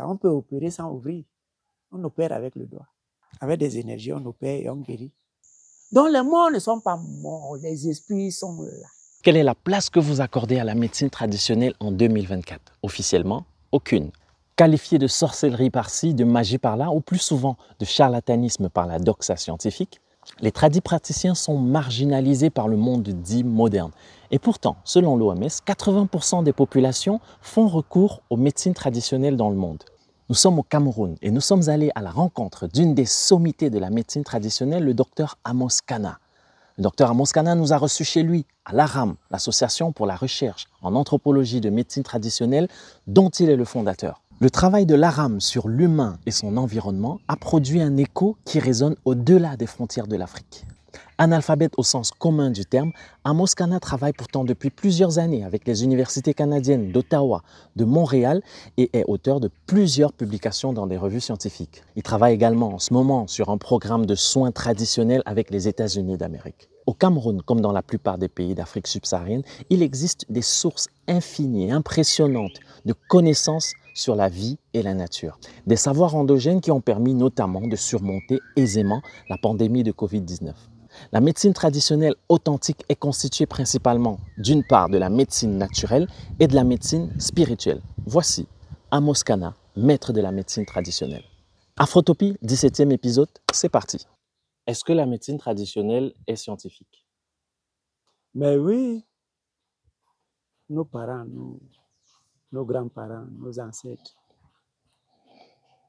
On peut opérer sans ouvrir. On opère avec le doigt. Avec des énergies, on opère et on guérit. Donc les morts ne sont pas morts, les esprits sont là. Quelle est la place que vous accordez à la médecine traditionnelle en 2024? Officiellement, aucune. Qualifiée de sorcellerie par-ci, de magie par-là, ou plus souvent de charlatanisme par la doxa scientifique, les tradipraticiens sont marginalisés par le monde dit moderne. Et pourtant, selon l'OMS, 80% des populations font recours aux médecines traditionnelles dans le monde. Nous sommes au Cameroun et nous sommes allés à la rencontre d'une des sommités de la médecine traditionnelle, le docteur Amos Kana. Le docteur Amos Kana nous a reçus chez lui, à l'ARAM, l'Association pour la recherche en anthropologie de médecine traditionnelle, dont il est le fondateur. Le travail de l'ARAM sur l'humain et son environnement a produit un écho qui résonne au-delà des frontières de l'Afrique. Analphabète au sens commun du terme, Amos Kana travaille pourtant depuis plusieurs années avec les universités canadiennes d'Ottawa, de Montréal et est auteur de plusieurs publications dans des revues scientifiques. Il travaille également en ce moment sur un programme de soins traditionnels avec les États-Unis d'Amérique. Au Cameroun, comme dans la plupart des pays d'Afrique subsaharienne, il existe des sources infinies et impressionnantes de connaissances sur la vie et la nature. Des savoirs endogènes qui ont permis notamment de surmonter aisément la pandémie de Covid-19. La médecine traditionnelle authentique est constituée principalement d'une part de la médecine naturelle et de la médecine spirituelle. Voici Amos Kana, maître de la médecine traditionnelle. Afrotopie, 17e épisode, c'est parti. Est-ce que la médecine traditionnelle est scientifique? Mais oui, nos parents, nos grands-parents, nos ancêtres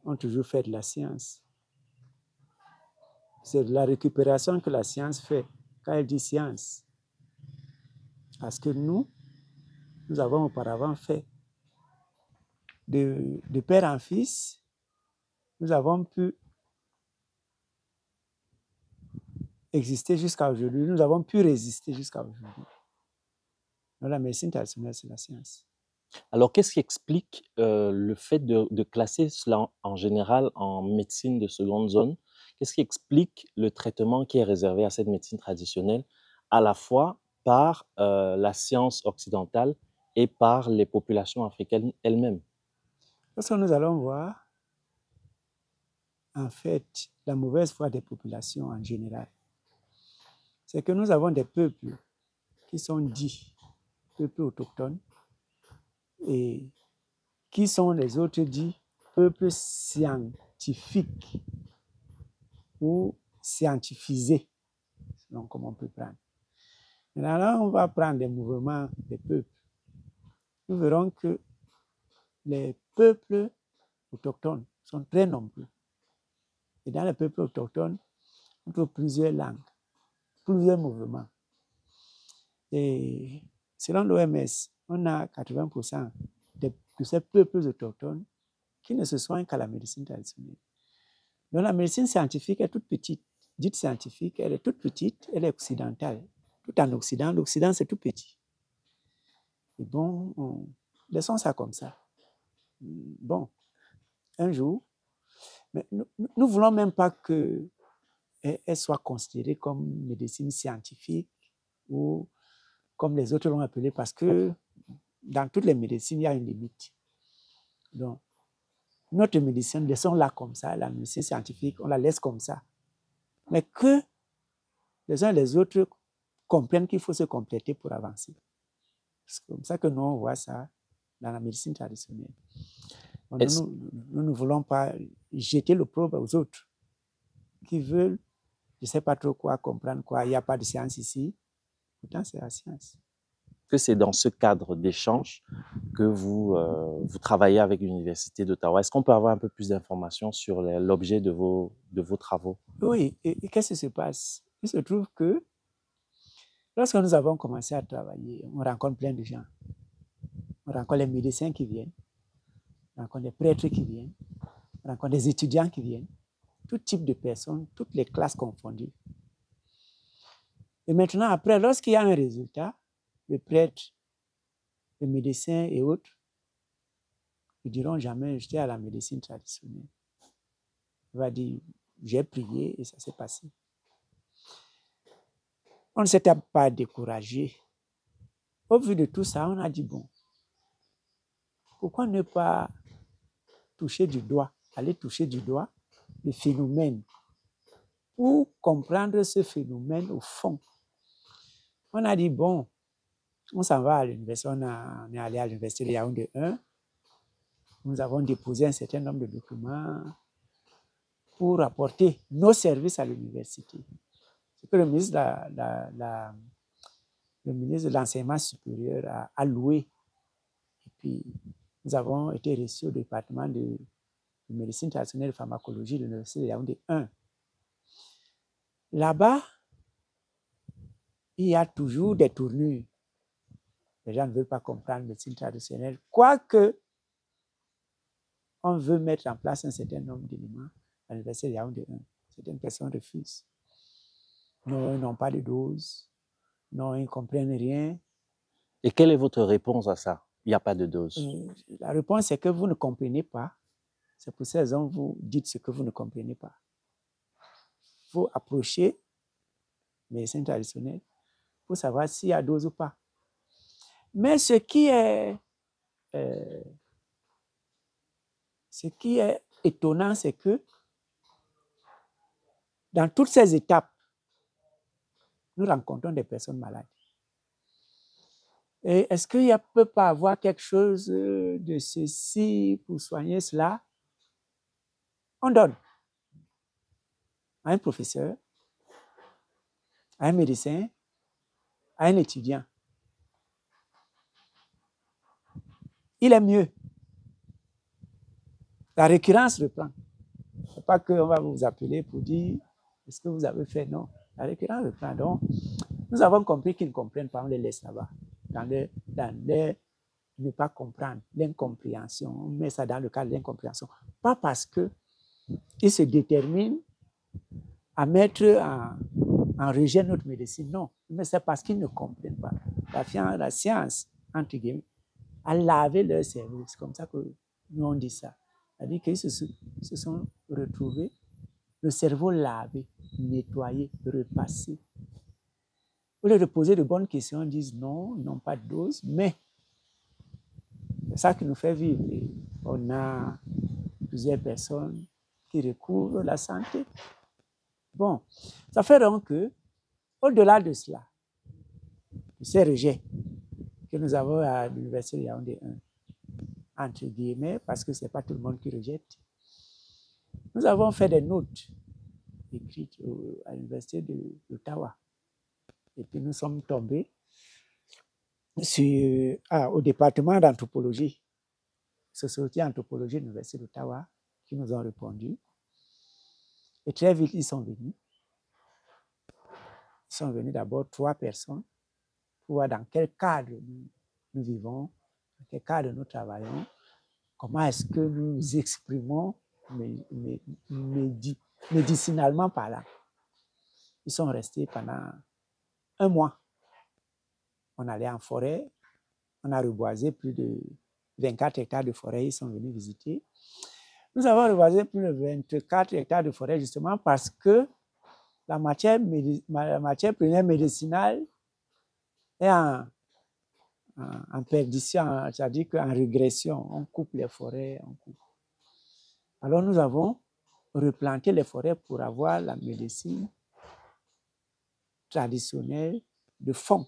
ont toujours fait de la science. C'est de la récupération que la science fait quand elle dit science. Parce que nous avons auparavant fait de père en fils, nous avons pu exister jusqu'à aujourd'hui, nous avons pu résister jusqu'à aujourd'hui. Donc la médecine traditionnelle, c'est la science. Alors, qu'est-ce qui explique le fait de classer cela en général en médecine de seconde zone? Qu'est-ce qui explique le traitement qui est réservé à cette médecine traditionnelle, à la fois par la science occidentale et par les populations africaines elles-mêmes? Lorsque nous allons voir, en fait, la mauvaise foi des populations en général, c'est que nous avons des peuples qui sont dits peuples autochtones et qui sont les autres dits peuples scientifiques ou scientifisés, selon comment on peut prendre. Maintenant, là, on va prendre des mouvements des peuples. Nous verrons que les peuples autochtones sont très nombreux. Et dans les peuples autochtones, on trouve plusieurs langues, plusieurs mouvements. Et selon l'OMS, on a 80% de ces peuples autochtones qui ne se soignent qu'à la médecine traditionnelle. Donc la médecine scientifique est toute petite. Dite scientifique, elle est toute petite, elle est occidentale. Tout en Occident, l'Occident c'est tout petit. Et bon, laissons ça comme ça. Bon, un jour, mais nous ne voulons même pas qu'elle soit considérée comme médecine scientifique ou comme les autres l'ont appelée, parce que dans toutes les médecines, il y a une limite. Donc, notre médecine, laissons-la comme ça, la médecine scientifique, on la laisse comme ça. Mais que les uns et les autres comprennent qu'il faut se compléter pour avancer. C'est comme ça que nous, on voit ça dans la médecine traditionnelle. Donc, nous ne voulons pas jeter l'opprobre aux autres qui veulent, je ne sais pas trop quoi, comprendre quoi, il n'y a pas de science ici. Pourtant, c'est la science. Que c'est dans ce cadre d'échange que vous travaillez avec l'Université d'Ottawa. Est-ce qu'on peut avoir un peu plus d'informations sur l'objet de vos travaux? Oui, et qu'est-ce qui se passe? Il se trouve que lorsque nous avons commencé à travailler, on rencontre plein de gens. On rencontre les médecins qui viennent, on rencontre les prêtres qui viennent, on rencontre des étudiants qui viennent, tout type de personnes, toutes les classes confondues. Et maintenant, après, lorsqu'il y a un résultat, les prêtres, les médecins et autres ne diront jamais, j'étais à la médecine traditionnelle. Il va dire, j'ai prié et ça s'est passé. On ne s'était pas découragé. Au vu de tout ça, on a dit, bon, pourquoi ne pas toucher du doigt, le phénomène. Pour comprendre ce phénomène au fond, on a dit, bon, on s'en va à l'université, on est allé à l'université de Yaoundé 1, nous avons déposé un certain nombre de documents pour apporter nos services à l'université. C'est que le ministre de l'enseignement supérieur a alloué. Et puis, nous avons été reçus au département de médecine traditionnelle et pharmacologie de l'université de Yaoundé 1. Là-bas, il y a toujours des tournures. Les gens ne veulent pas comprendre la médecine traditionnelle. Quoique, on veut mettre en place un certain nombre d'éléments à l'université de Yaoundé 1. Certaines personnes refusent. Non, ils n'ont pas de dose. Non, ils ne comprennent rien. Et quelle est votre réponse à ça? Il n'y a pas de dose. La réponse est que vous ne comprenez pas. C'est pour ces raisons que vous dites ce que vous ne comprenez pas. Il faut approcher la médecine traditionnelle pour savoir s'il y a dose ou pas. Mais ce qui est étonnant, c'est que dans toutes ces étapes, nous rencontrons des personnes malades. Et est-ce qu'il ne peut pas avoir quelque chose de ceci pour soigner cela? On donne à un professeur, à un médecin, à un étudiant. Il est mieux. La récurrence reprend. Ce n'est pas qu'on va vous appeler pour dire est-ce que vous avez fait? Non. La récurrence reprend. Donc, nous avons compris qu'ils ne comprennent pas, on les laisse là-bas. Dans ne pas comprendre, l'incompréhension. On met ça dans le cadre de l'incompréhension. Pas parce qu'ils se déterminent à mettre en rejet notre médecine, non. Mais c'est parce qu'ils ne comprennent pas. La science, entre guillemets, a lavé leur cerveau. C'est comme ça que nous on dit ça. C'est-à-dire qu'ils se sont retrouvés, le cerveau lavé, nettoyé, repassé. Au lieu de poser de bonnes questions, ils disent non, ils n'ont pas de dose, mais c'est ça qui nous fait vivre. Et on a plusieurs personnes qui recouvrent la santé. Bon, ça fait donc que, au-delà de cela, de ces rejets que nous avons à l'université de Yaoundé 1, entre guillemets, parce que ce n'est pas tout le monde qui rejette, nous avons fait des notes écrites à l'université d'Ottawa. Et puis nous sommes tombés au département d'anthropologie, sociologie et anthropologie de l'université d'Ottawa, qui nous ont répondu. Et très vite, ils sont venus. Ils sont venus d'abord 3 personnes pour voir dans quel cadre nous vivons, dans quel cadre nous travaillons, comment est-ce que nous nous exprimons médicinalement parlant. Ils sont restés pendant 1 mois. On allait en forêt, on a reboisé plus de 24 hectares de forêt, ils sont venus visiter. Nous avons reboisé plus de 24 hectares de forêt justement parce que la matière première médicinale est en perdition, c'est-à-dire qu'en régression, on coupe les forêts. Alors nous avons replanté les forêts pour avoir la médecine traditionnelle de fond.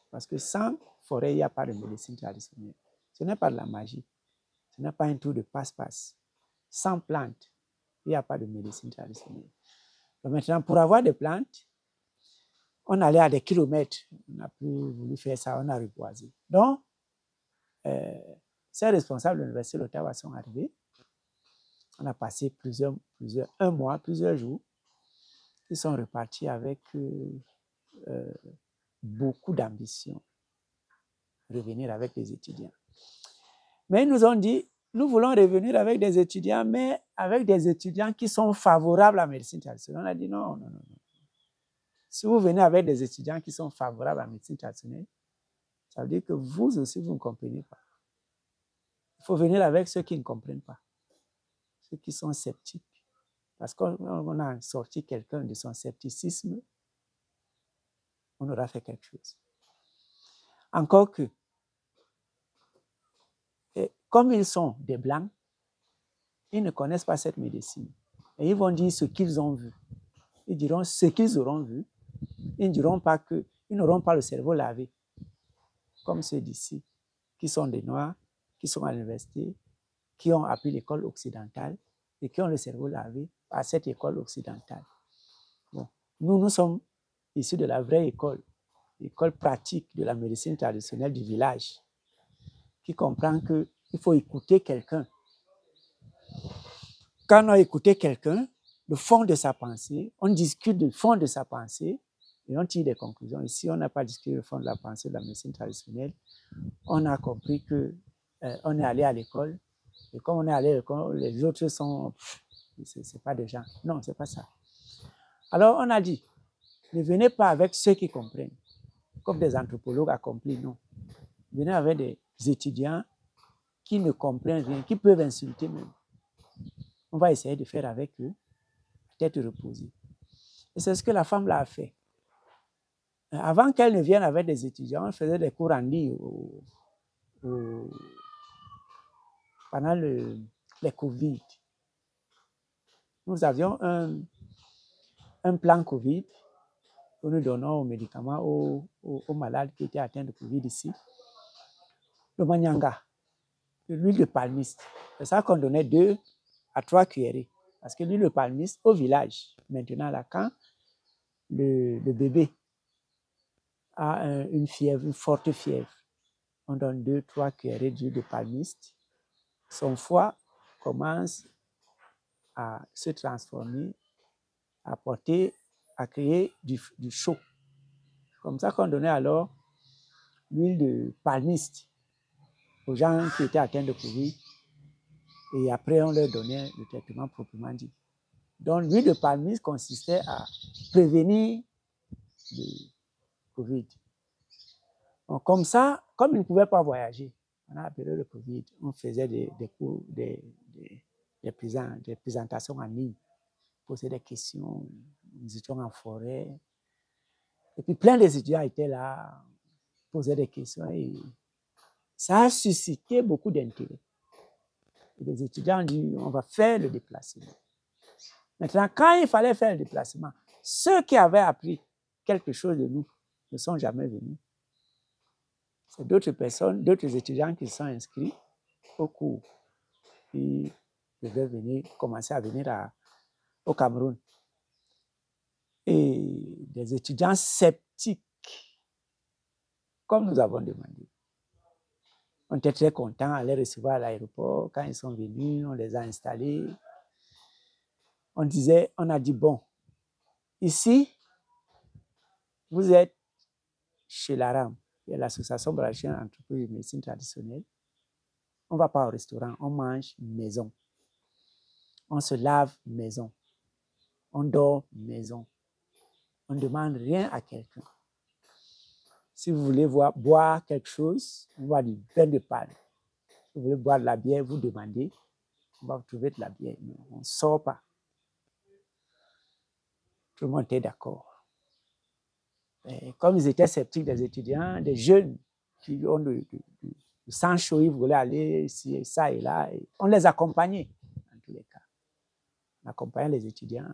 Parce que sans forêt, il n'y a pas de médecine traditionnelle. Ce n'est pas de la magie. Ce n'est pas un tour de passe-passe. Sans plantes, il n'y a pas de médecine traditionnelle. Donc maintenant, pour avoir des plantes, on allait à des kilomètres. On n'a plus voulu faire ça, on a reboisé. Donc, ces responsables de l'Université d'Ottawa sont arrivés. On a passé un mois, plusieurs jours. Ils sont repartis avec beaucoup d'ambition. Revenir avec les étudiants. Mais ils nous ont dit, nous voulons revenir avec des étudiants, mais avec des étudiants qui sont favorables à la médecine traditionnelle. On a dit non. Si vous venez avec des étudiants qui sont favorables à la médecine traditionnelle, ça veut dire que vous aussi, vous ne comprenez pas. Il faut venir avec ceux qui ne comprennent pas, ceux qui sont sceptiques. Parce qu'on a sorti quelqu'un de son scepticisme, on aura fait quelque chose. Encore que, comme ils sont des Blancs, ils ne connaissent pas cette médecine. Et ils vont dire ce qu'ils ont vu. Ils diront ce qu'ils auront vu. Ils ne diront pas que, ils n'auront pas le cerveau lavé, comme ceux d'ici, qui sont des Noirs, qui sont à l'université, qui ont appris l'école occidentale et qui ont le cerveau lavé à cette école occidentale. Bon. Nous sommes issus de la vraie école, l'école pratique de la médecine traditionnelle du village, qui comprend qu'il faut écouter quelqu'un. Quand on a écouté quelqu'un, le fond de sa pensée, on discute du fond de sa pensée et on tire des conclusions. Ici, on n'a pas discuté le fond de la pensée de la médecine traditionnelle. On a compris qu'on est allé à l'école et comme on est allé à l'école, les autres sont... c'est pas des gens. Non, c'est pas ça. Alors, on a dit, ne venez pas avec ceux qui comprennent, comme des anthropologues accomplis, non. Venez avec des étudiants qui ne comprennent rien, qui peuvent insulter même. On va essayer de faire avec eux, tête reposée. Et c'est ce que la femme là a fait. Avant qu'elle ne vienne avec des étudiants, on faisait des cours en ligne pendant les Covid. Nous avions un plan Covid que nous donnons aux médicaments aux malades qui étaient atteints de Covid ici. Le manyanga, l'huile de palmiste. C'est ça qu'on donnait 2 à 3 cuillerées. Parce que l'huile de palmiste, au village, maintenant, là, quand le bébé a une fièvre, une forte fièvre, on donne 2-3 cuillerées d'huile de palmiste. Son foie commence à se transformer, à créer du chaud. Comme ça qu'on donnait alors l'huile de palmiste aux gens qui étaient atteints de Covid. Et après, on leur donnait le traitement proprement dit. Donc, l'huile de palmiste consistait à prévenir le Covid. Donc, comme ça, comme ils ne pouvaient pas voyager, on a appelé le Covid, on faisait des cours, des présentations en ligne, poser des questions, nous étions en forêt. Et puis, plein d'étudiants étaient là, posaient des questions et ça a suscité beaucoup d'intérêt. Et les étudiants ont dit, on va faire le déplacement. Maintenant, quand il fallait faire le déplacement, ceux qui avaient appris quelque chose de nous ne sont jamais venus. C'est d'autres personnes, d'autres étudiants qui sont inscrits au cours. Ils devaient commencer à venir au Cameroun. Et des étudiants sceptiques, comme nous avons demandé. On était très contents à les recevoir à l'aéroport. Quand ils sont venus, on les a installés. On a dit, bon, ici, vous êtes chez l'ARAM, l'Association brésilienne entreprise de médecine traditionnelle. On ne va pas au restaurant, on mange maison. On se lave maison. On dort maison. On ne demande rien à quelqu'un. Si vous voulez boire quelque chose, on va du vin de palme. Si vous voulez boire de la bière, vous demandez, on va vous trouver de la bière. Mais on ne sort pas. Tout le monde était d'accord. Et comme ils étaient sceptiques, des étudiants, des jeunes qui ont le sang chaud, ils voulaient aller ici, ça et là. Et on les accompagnait, dans tous les cas. On accompagnait les étudiants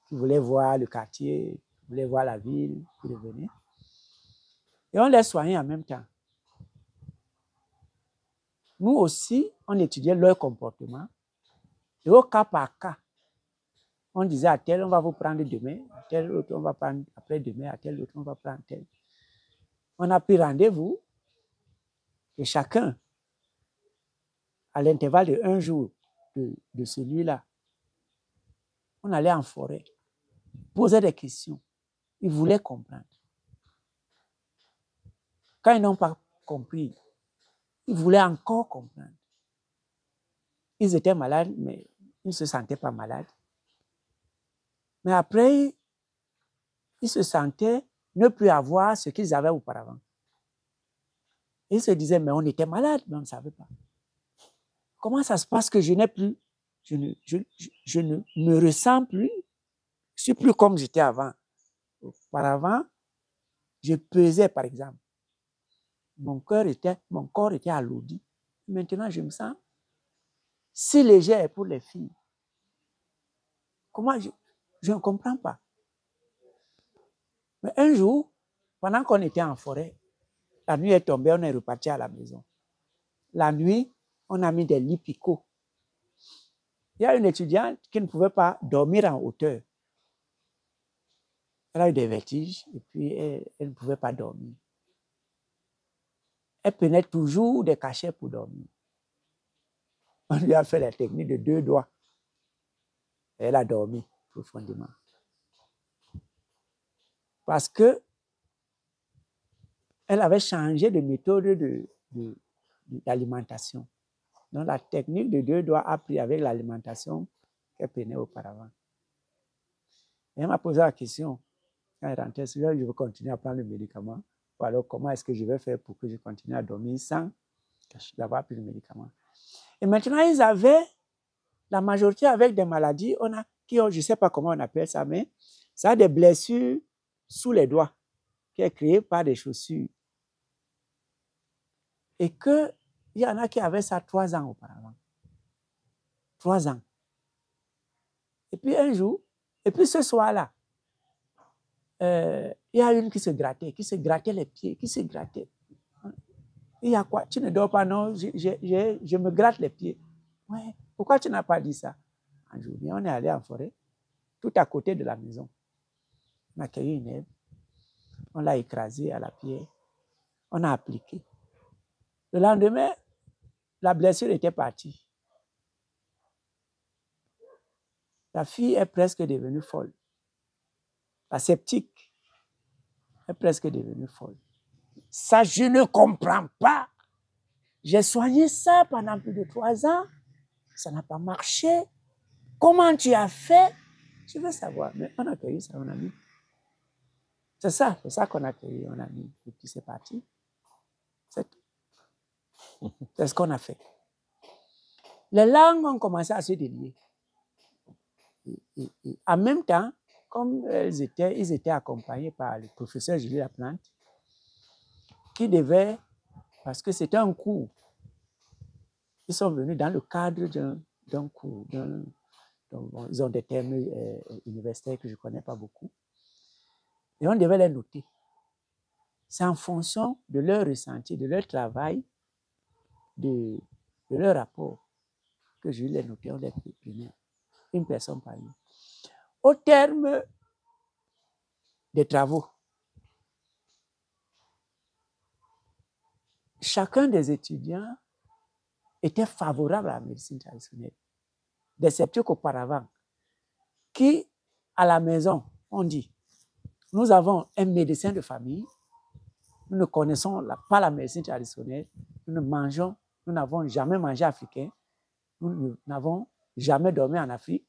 qui voulaient voir le quartier, qui voulaient voir la ville, qui revenaient. Et on les soignait en même temps. Nous aussi, on étudiait leur comportement. Et au cas par cas, on disait à tel, on va vous prendre demain, à tel autre, on va prendre après-demain, à tel autre, on va prendre tel. On a pris rendez-vous et chacun, à l'intervalle de 1 jour de celui-là, on allait en forêt, posait des questions. Ils voulaient comprendre. Quand ils n'ont pas compris, ils voulaient encore comprendre. Ils étaient malades, mais ils ne se sentaient pas malades. Mais après, ils se sentaient ne plus avoir ce qu'ils avaient auparavant. Ils se disaient, mais on était malades, mais on ne savait pas. Comment ça se passe que je n'ai plus, je ne me ressens plus, je ne suis plus comme j'étais avant. Auparavant, je pesais, par exemple. Mon corps était alourdi. Maintenant, je me sens si légère pour les filles. Comment je ne comprends pas. Mais un jour, pendant qu'on était en forêt, la nuit est tombée, on est reparti à la maison. La nuit, on a mis des lits picots. Il y a une étudiante qui ne pouvait pas dormir en hauteur. Elle a eu des vertiges et puis elle ne pouvait pas dormir. Elle prenait toujours des cachets pour dormir. On lui a fait la technique de 2 doigts. Et elle a dormi profondément. Parce que elle avait changé de méthode d'alimentation. Donc la technique de 2 doigts a pris avec l'alimentation qu'elle prenait auparavant. Et elle m'a posé la question, quand elle rentrait, je veux continuer à prendre le médicament, ou alors comment est-ce que je vais faire pour que je continue à dormir sans avoir pris le médicament. Et maintenant, ils avaient, la majorité avec des maladies, je ne sais pas comment on appelle ça, mais ça a des blessures sous les doigts, qui est créée par des chaussures. Et qu'il y en a qui avaient ça 3 ans auparavant. 3 ans. Et puis un jour, et puis ce soir-là, il y a une qui se grattait les pieds, qui se grattait. Il y a quoi? Tu ne dors pas? Non, je me gratte les pieds. Ouais, pourquoi tu n'as pas dit ça? Un jour, on est allé en forêt, tout à côté de la maison. On a cueilli une herbe, on l'a écrasée à la pierre, on a appliqué. Le lendemain, la blessure était partie. La fille est presque devenue folle. La sceptique est presque devenue folle. Ça, je ne comprends pas. J'ai soigné ça pendant plus de 3 ans. Ça n'a pas marché. Comment tu as fait? Je veux savoir. Mais on a cueilli ça, on a mis. C'est ça qu'on a cueilli, on a mis. Et puis c'est parti. C'est tout. C'est ce qu'on a fait. Les langues ont commencé à se délier. Et en même temps, comme ils étaient accompagnés par le professeur Julie Laplante, qui devait, parce que c'était un cours, ils sont venus dans le cadre d'un cours, ils ont des termes universitaires que je ne connais pas beaucoup, et on devait les noter. C'est en fonction de leur ressenti, de leur travail, de leur rapport, que je les notais, on les prenait, une personne par une. Au terme des travaux, chacun des étudiants était favorable à la médecine traditionnelle. Des sceptiques auparavant, qui, à la maison, on dit, nous avons un médecin de famille, nous ne connaissons pas la médecine traditionnelle, nous n'avons jamais mangé africain, nous n'avons jamais dormi en Afrique.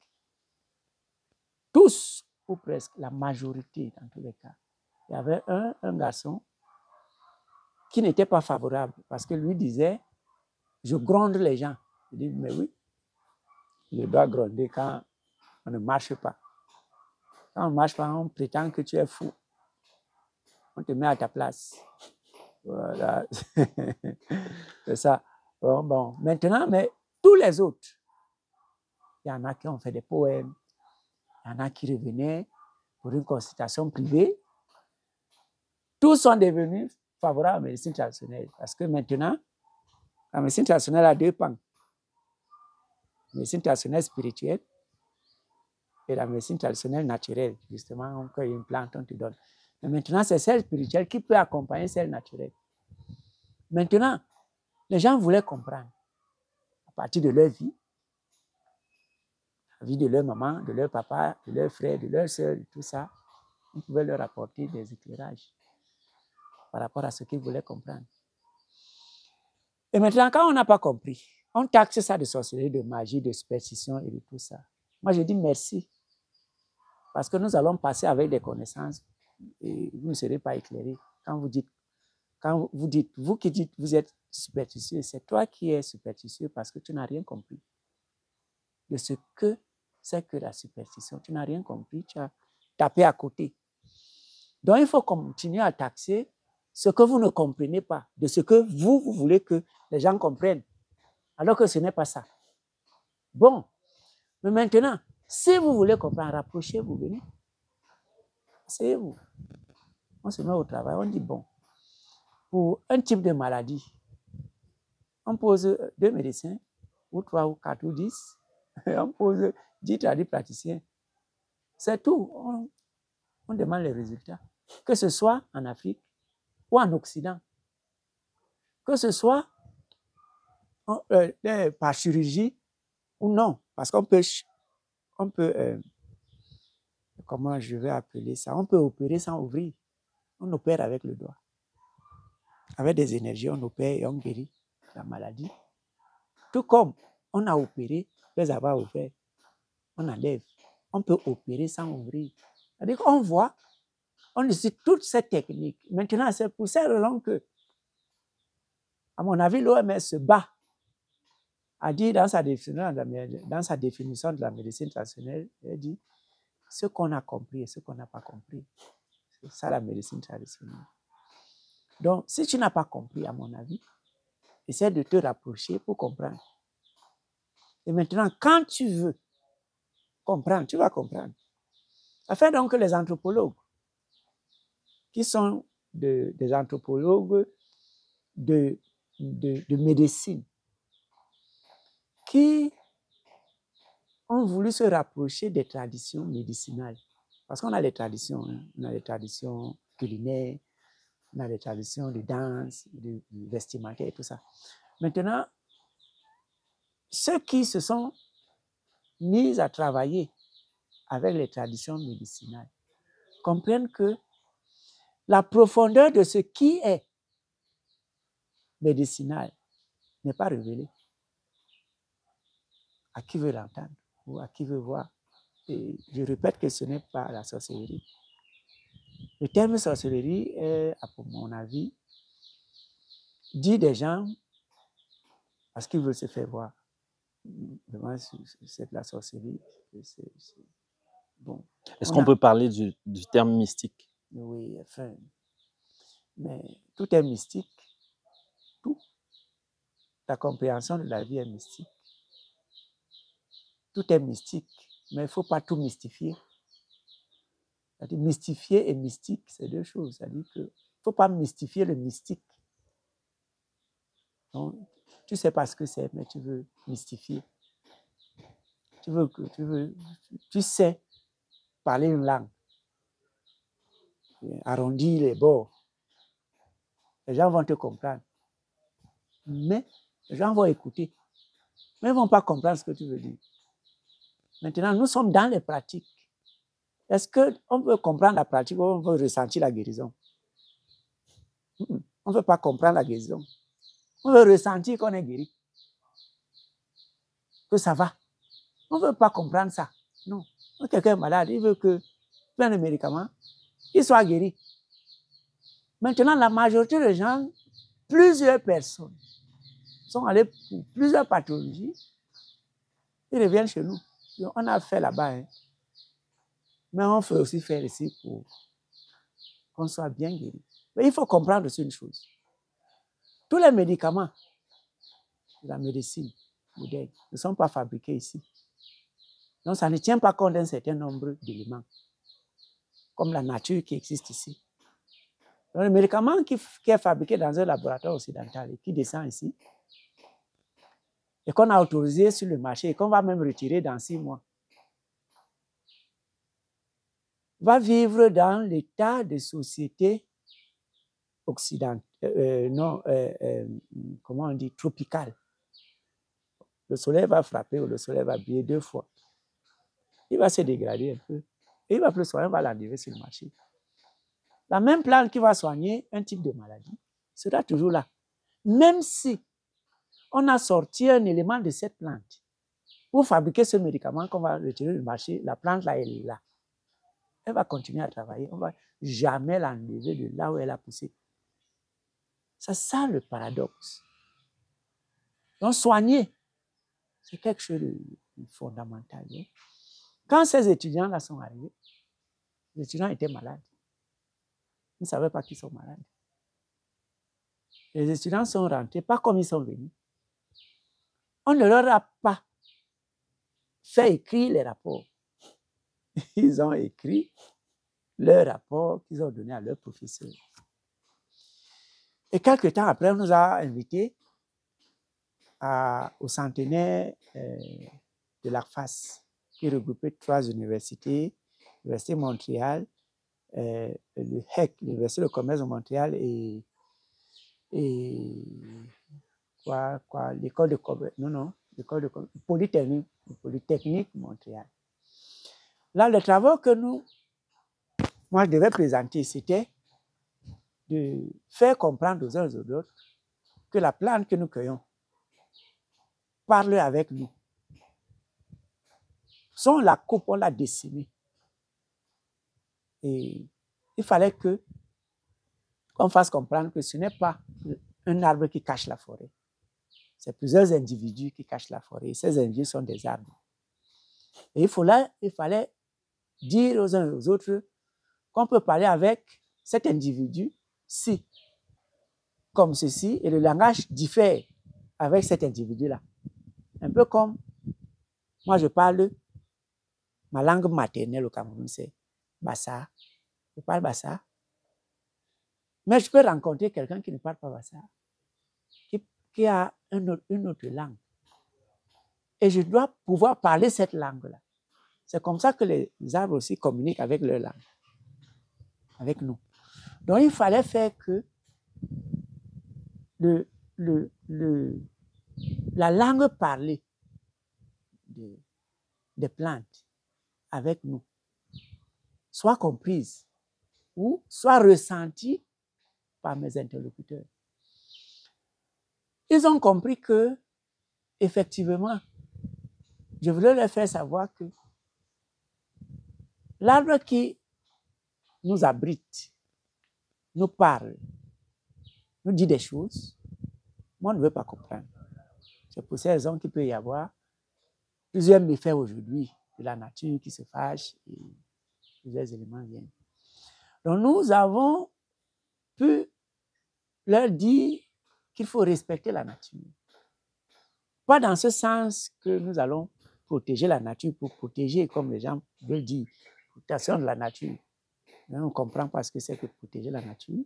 Tous, ou presque, la majorité dans tous les cas. Il y avait un garçon qui n'était pas favorable parce que lui disait, je gronde les gens. Je dis, mais oui, je dois gronder quand on ne marche pas. Quand on ne marche pas, on prétend que tu es fou. On te met à ta place. Voilà. C'est ça. Bon. Maintenant, mais tous les autres, il y en a qui ont fait des poèmes, il y en a qui revenaient pour une consultation privée. Tous sont devenus favorables à la médecine traditionnelle. Parce que maintenant, la médecine traditionnelle a 2 pans. La médecine traditionnelle spirituelle et la médecine traditionnelle naturelle. Justement, on cueille une plante, on te donne. Mais maintenant, c'est celle spirituelle qui peut accompagner celle naturelle. Maintenant, les gens voulaient comprendre, à partir de leur vie, la vie de leur maman, de leur papa, de leur frère, de leur soeur, tout ça, on pouvait leur apporter des éclairages par rapport à ce qu'ils voulaient comprendre. Et maintenant, quand on n'a pas compris, on taxe ça de sorcellerie, de magie, de superstition et de tout ça. Moi, je dis merci. Parce que nous allons passer avec des connaissances et vous ne serez pas éclairés. Quand vous dites, vous qui dites vous êtes superstitieux, c'est toi qui es superstitieux parce que tu n'as rien compris de ce que c'est que la superstition. Tu n'as rien compris, tu as tapé à côté. Donc, il faut continuer à taxer ce que vous ne comprenez pas, de ce que vous voulez que les gens comprennent, alors que ce n'est pas ça. Bon, mais maintenant, si vous voulez comprendre, rapprochez-vous, venez. Asseyez-vous. On se met au travail, on dit, bon, pour un type de maladie, on pose 2 médecins, ou 3, ou 4, ou 10, on pose 10 praticiens. C'est tout. On demande les résultats. Que ce soit en Afrique ou en Occident. Que ce soit par chirurgie ou non. Parce qu'on peut, comment je vais appeler ça, on peut opérer sans ouvrir. On opère avec le doigt. Avec des énergies, on opère et on guérit la maladie. Tout comme on a opéré, après avoir ouvert, on enlève. On peut opérer sans ouvrir. C'est-à-dire qu'on voit, on utilise toute cette technique. Maintenant, c'est pour cette raison que, à mon avis, l'OMS se bat, a dit dans sa définition de la médecine traditionnelle, elle dit ce qu'on a compris et ce qu'on n'a pas compris. C'est ça la médecine traditionnelle. Donc, si tu n'as pas compris, à mon avis, essaie de te rapprocher pour comprendre. Et maintenant, quand tu veux comprendre, tu vas comprendre. Ça fait donc que les anthropologues, qui sont des anthropologues de médecine, qui ont voulu se rapprocher des traditions médicinales. Parce qu'on a les traditions, hein. On a les traditions culinaires, on a les traditions de danse, de vestimentaire et tout ça. Maintenant, ceux qui se sont mis à travailler avec les traditions médicinales comprennent que la profondeur de ce qui est médicinal n'est pas révélée à qui veut l'entendre ou à qui veut voir. Et je répète que ce n'est pas la sorcellerie. Le terme sorcellerie est, à mon avis, dit des gens parce qu'ils veulent se faire voir. Vraiment, c'est de la sorcellerie. Bon. Est-ce qu'on peut parler du terme mystique? Oui, enfin. Mais tout est mystique. Tout. La compréhension de la vie est mystique. Tout est mystique, mais il ne faut pas tout mystifier. C'est-à-dire, mystifier et mystique, c'est deux choses. C'est-à-dire qu'il ne faut pas mystifier le mystique. Donc, tu ne sais pas ce que c'est, mais tu veux mystifier. Tu sais parler une langue, arrondir les bords. Les gens vont te comprendre. Mais les gens vont écouter. Mais ils ne vont pas comprendre ce que tu veux dire. Maintenant, nous sommes dans les pratiques. Est-ce qu'on veut comprendre la pratique ou on veut ressentir la guérison? On ne veut pas comprendre la guérison. On veut ressentir qu'on est guéri. Que ça va. On ne veut pas comprendre ça. Non. Quand quelqu'un est malade, il veut que plein de médicaments, il soit guéri. Maintenant, la majorité des gens, plusieurs personnes, sont allées pour plusieurs pathologies. Ils reviennent chez nous. On a fait là-bas. Hein. Mais on fait aussi faire ici pour qu'on soit bien guéri. Mais il faut comprendre aussi une chose. Tous les médicaments de la médecine moderne ne sont pas fabriqués ici. Donc, ça ne tient pas compte d'un certain nombre d'éléments, comme la nature qui existe ici. Donc, le médicament qui est fabriqué dans un laboratoire occidental et qui descend ici, et qu'on a autorisé sur le marché et qu'on va même retirer dans 6 mois, va vivre dans l'état de société occidentale, comment on dit, tropicale. Le soleil va frapper ou le soleil va briller 2 fois. Il va se dégrader un peu. Et il va plus soigner, on va l'enlever sur le marché. La même plante qui va soigner un type de maladie sera toujours là. Même si on a sorti un élément de cette plante pour fabriquer ce médicament qu'on va retirer du marché, la plante là, elle est là. Elle va continuer à travailler. On ne va jamais l'enlever de là où elle a poussé. C'est ça le paradoxe. Donc soigner, c'est quelque chose de fondamental. Hein? Quand ces étudiants-là sont arrivés, les étudiants étaient malades. Ils ne savaient pas qu'ils sont malades. Les étudiants sont rentrés, pas comme ils sont venus. On ne leur a pas fait écrire les rapports. Ils ont écrit leurs rapports qu'ils ont donnés à leurs professeurs. Et quelques temps après, on nous a invités au centenaire de l'ACFAS, qui regroupait 3 universités, l'Université de Montréal, le HEC, l'Université de commerce de Montréal et l'école de commerce, l'école de Polytechnique Montréal. Là, le travail que moi je devais présenter, c'était de faire comprendre aux uns et aux autres que la plante que nous cueillons parle avec nous. Si on la coupe, on la dessine. Et il fallait qu'on fasse comprendre que ce n'est pas un arbre qui cache la forêt. C'est plusieurs individus qui cachent la forêt. Et ces individus sont des arbres. Et il fallait dire aux uns et aux autres qu'on peut parler avec cet individu-ci, comme ceci, et le langage diffère avec cet individu-là. Un peu comme moi, je parle, ma langue maternelle au Cameroun, c'est Bassa. Je parle Bassa. Mais je peux rencontrer quelqu'un qui ne parle pas Bassa, qui a une autre langue. Et je dois pouvoir parler cette langue-là. C'est comme ça que les arbres aussi communiquent avec leur langue, avec nous. Donc, il fallait faire que la langue parlée des plantes avec nous soit comprise ou soit ressentie par mes interlocuteurs. Ils ont compris que, effectivement, je voulais leur faire savoir que l'arbre qui nous abrite, nous parle, nous dit des choses, moi, je ne veux pas comprendre. C'est pour ces raisons qu'il peut y avoir plusieurs méfaits aujourd'hui de la nature qui se fâchent et plusieurs éléments viennent. Donc, nous avons pu leur dire qu'il faut respecter la nature. Pas dans ce sens que nous allons protéger la nature pour protéger, comme les gens veulent dire, protection de la nature. Mais on ne comprend pas ce que c'est que protéger la nature.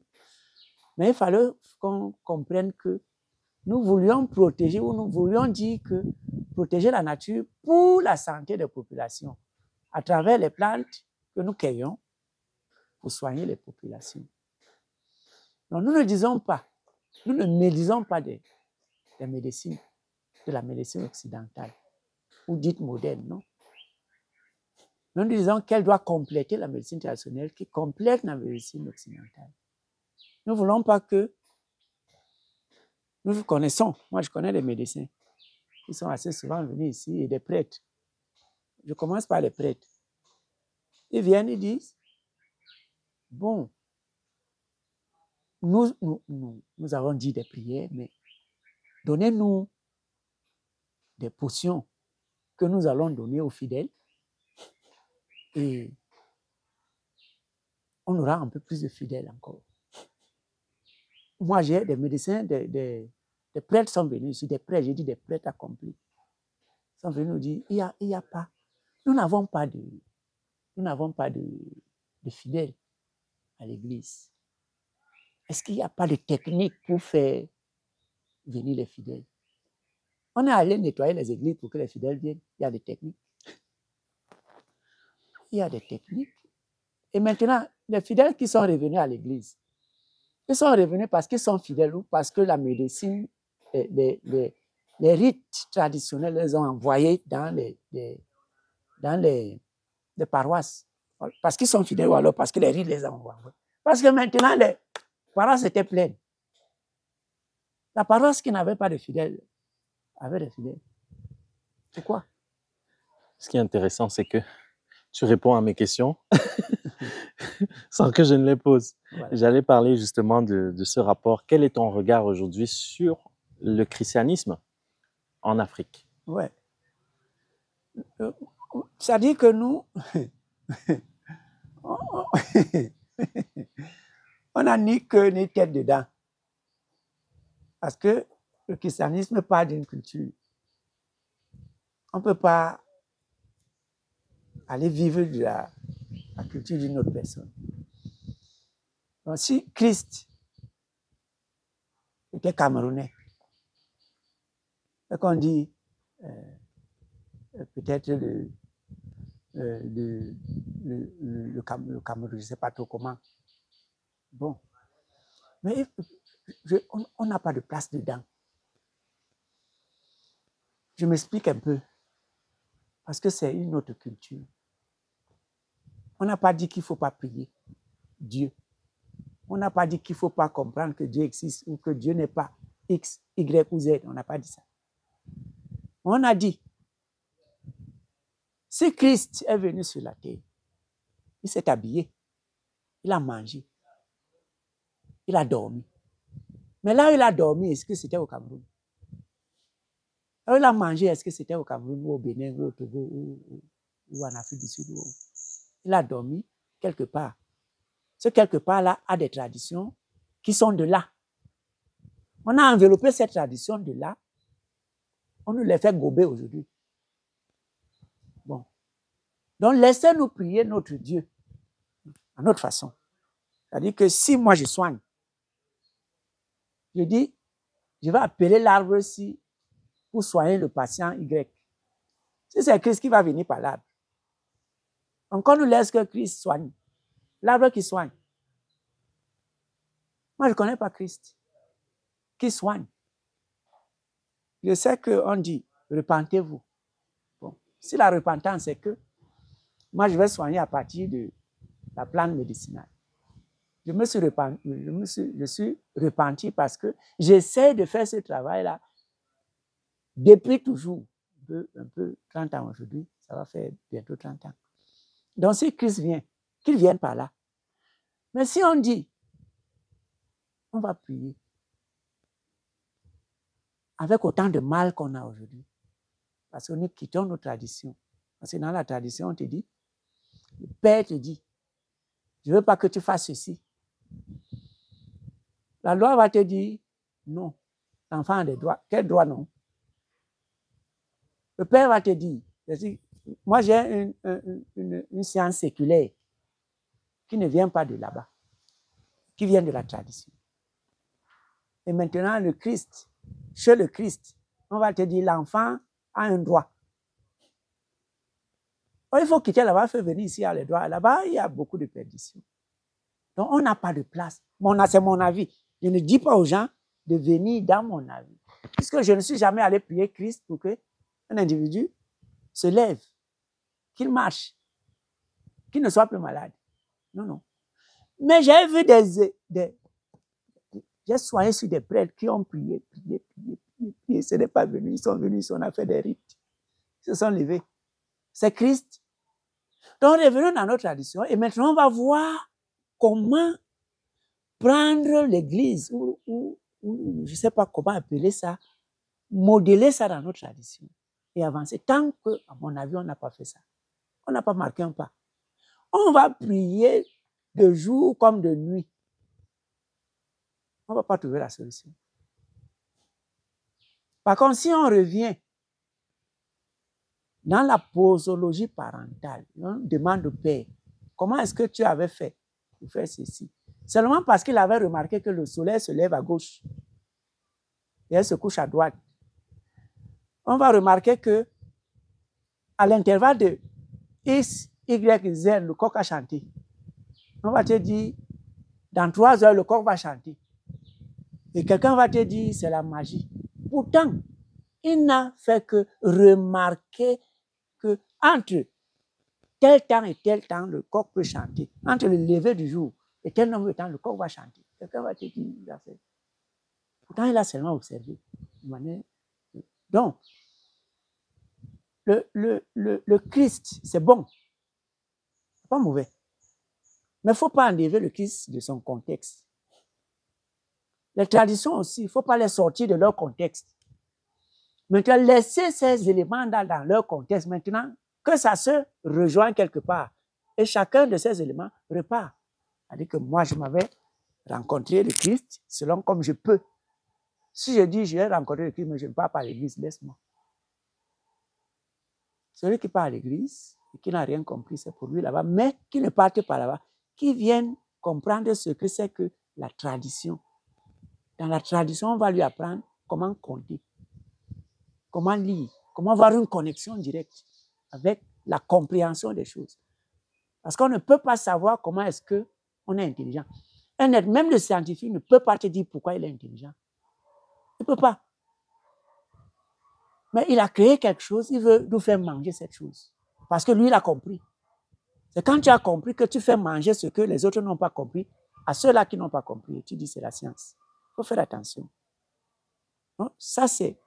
Mais il fallait qu'on comprenne que nous voulions protéger ou nous voulions dire que protéger la nature pour la santé des populations à travers les plantes que nous cueillons pour soigner les populations. Donc nous ne disons pas, nous ne médisons pas des médecines, de la médecine occidentale ou dite moderne, non. Nous disons qu'elle doit compléter la médecine traditionnelle qui complète la médecine occidentale. Nous ne voulons pas que nous connaissons, moi je connais des médecins qui sont assez souvent venus ici et des prêtres. Je commence par les prêtres. Ils viennent, ils disent, bon, nous avons dit des prières, mais donnez-nous des potions que nous allons donner aux fidèles et on aura un peu plus de fidèles encore. Moi, j'ai des médecins, des prêtres sont venus ici, des prêtres, j'ai dit des prêtres accomplis, sont venus nous dire, il y a pas, nous n'avons pas de fidèles à l'église. Est-ce qu'il n'y a pas de technique pour faire venir les fidèles? On est allé nettoyer les églises pour que les fidèles viennent. Il y a des techniques. Il y a des techniques. Et maintenant, les fidèles qui sont revenus à l'église, ils sont revenus parce qu'ils sont fidèles ou parce que la médecine, les rites traditionnels les ont envoyés dans les paroisses. Parce qu'ils sont fidèles ou alors parce que les rites les ont envoyés. Parce que maintenant, les paroisses étaient pleines. La paroisse qui n'avait pas de fidèles avait des fidèles. Pourquoi? Ce qui est intéressant, c'est que tu réponds à mes questions sans que je ne les pose. Voilà. J'allais parler justement de ce rapport. Quel est ton regard aujourd'hui sur le christianisme en Afrique? Ouais. Ça dit que nous, on n'a ni queue ni tête dedans. Parce que le christianisme parle d'une culture. On ne peut pas aller vivre de la culture d'une autre personne. Donc, si Christ était camerounais, qu'on dit peut-être le Cameroun, je ne sais pas trop comment. Bon. Mais on n'a pas de place dedans. Je m'explique un peu. Parce que c'est une autre culture. On n'a pas dit qu'il ne faut pas prier Dieu. On n'a pas dit qu'il ne faut pas comprendre que Dieu existe ou que Dieu n'est pas X, Y ou Z. On n'a pas dit ça. On a dit, si Christ est venu sur la terre, il s'est habillé, il a mangé, il a dormi. Mais là où il a dormi, est-ce que c'était au Cameroun? Là où il a mangé, est-ce que c'était au Cameroun ou au Bénin ou au Togo ou en Afrique du Sud? Il a dormi quelque part. Ce quelque part-là a des traditions qui sont de là. On a enveloppé cette tradition de là. On nous les fait gober aujourd'hui. Bon. Donc, laissez-nous prier notre Dieu à notre façon. C'est-à-dire que si moi je soigne, je dis, je vais appeler l'arbre-ci pour soigner le patient Y. Si c'est Christ qui va venir par l'arbre, encore nous laisse que Christ soigne. L'arbre qui soigne. Moi, je ne connais pas Christ qui soigne. Je sais qu'on dit, repentez-vous. Bon. Si la repentance, c'est que moi, je vais soigner à partir de la plante médicinale. Je suis repenti parce que j'essaie de faire ce travail-là depuis toujours. Un peu 30 ans aujourd'hui, ça va faire bientôt 30 ans. Donc, si Christ vient, qu'il vienne par là. Mais si on dit, on va prier avec autant de mal qu'on a aujourd'hui, parce que nous quittons nos traditions. Parce que dans la tradition, on te dit, le Père te dit, je ne veux pas que tu fasses ceci. La loi va te dire, non, l'enfant a des droits. Quel droit non? Le Père va te dire, moi j'ai une science séculaire qui ne vient pas de là-bas, qui vient de la tradition. Et maintenant, le Christ, chez le Christ, on va te dire, l'enfant a un droit. Il faut quitter là-bas, il faut venir ici à les droits. Là-bas, il y a beaucoup de perditions. Donc, on n'a pas de place. C'est mon avis. Je ne dis pas aux gens de venir dans mon avis. Puisque je ne suis jamais allé prier Christ pour qu'un individu se lève, qu'il marche, qu'il ne soit plus malade. Non, non. Mais j'ai vu j'ai soigné sur des prêtres qui ont prié. Ce n'est pas venu. Ils sont venus, on a fait des rites. Ils se sont levés. C'est Christ. Donc, revenons dans notre tradition et maintenant, on va voir comment prendre l'église ou je ne sais pas comment appeler ça, modeler ça dans notre tradition et avancer. Tant que, à mon avis, on n'a pas fait ça. On n'a pas marqué un pas. On va prier de jour comme de nuit. On ne va pas trouver la solution. Par contre, si on revient dans la posologie parentale, on demande au père, comment est-ce que tu avais fait pour faire ceci? Seulement parce qu'il avait remarqué que le soleil se lève à gauche et elle se couche à droite. On va remarquer que à l'intervalle de X, Y, Z, le coq a chanté. On va te dire, dans 3 heures, le coq va chanter. Et quelqu'un va te dire, c'est la magie. Pourtant, il n'a fait que remarquer que entre tel temps et tel temps, le coq peut chanter. Entre le lever du jour et tel nombre de temps, le coq va chanter. Quelqu'un va te dire, il a fait. Pourtant, il a seulement observé. Donc, le Christ, c'est bon. C'est pas mauvais. Mais il ne faut pas enlever le Christ de son contexte. Les traditions aussi, il ne faut pas les sortir de leur contexte. Maintenant, laisser ces éléments dans leur contexte. Maintenant, que ça se rejoigne quelque part. Et chacun de ces éléments repart. C'est-à-dire que moi, je m'avais rencontré le Christ selon comme je peux. Si je dis, je vais rencontrer le Christ, mais je ne pars pas à l'église, laisse-moi. Celui qui part à l'église, qui n'a rien compris, c'est pour lui là-bas, mais qui ne partent pas là-bas, qui viennent comprendre ce que c'est que la tradition. Dans la tradition, on va lui apprendre comment compter, comment lire, comment avoir une connexion directe avec la compréhension des choses. Parce qu'on ne peut pas savoir comment est-ce qu'on est intelligent. Même le scientifique ne peut pas te dire pourquoi il est intelligent. Il ne peut pas. Mais il a créé quelque chose, il veut nous faire manger cette chose. Parce que lui, il a compris. C'est quand tu as compris que tu fais manger ce que les autres n'ont pas compris, à ceux-là qui n'ont pas compris, tu dis c'est la science. Il faut faire attention. Donc, ça, c'est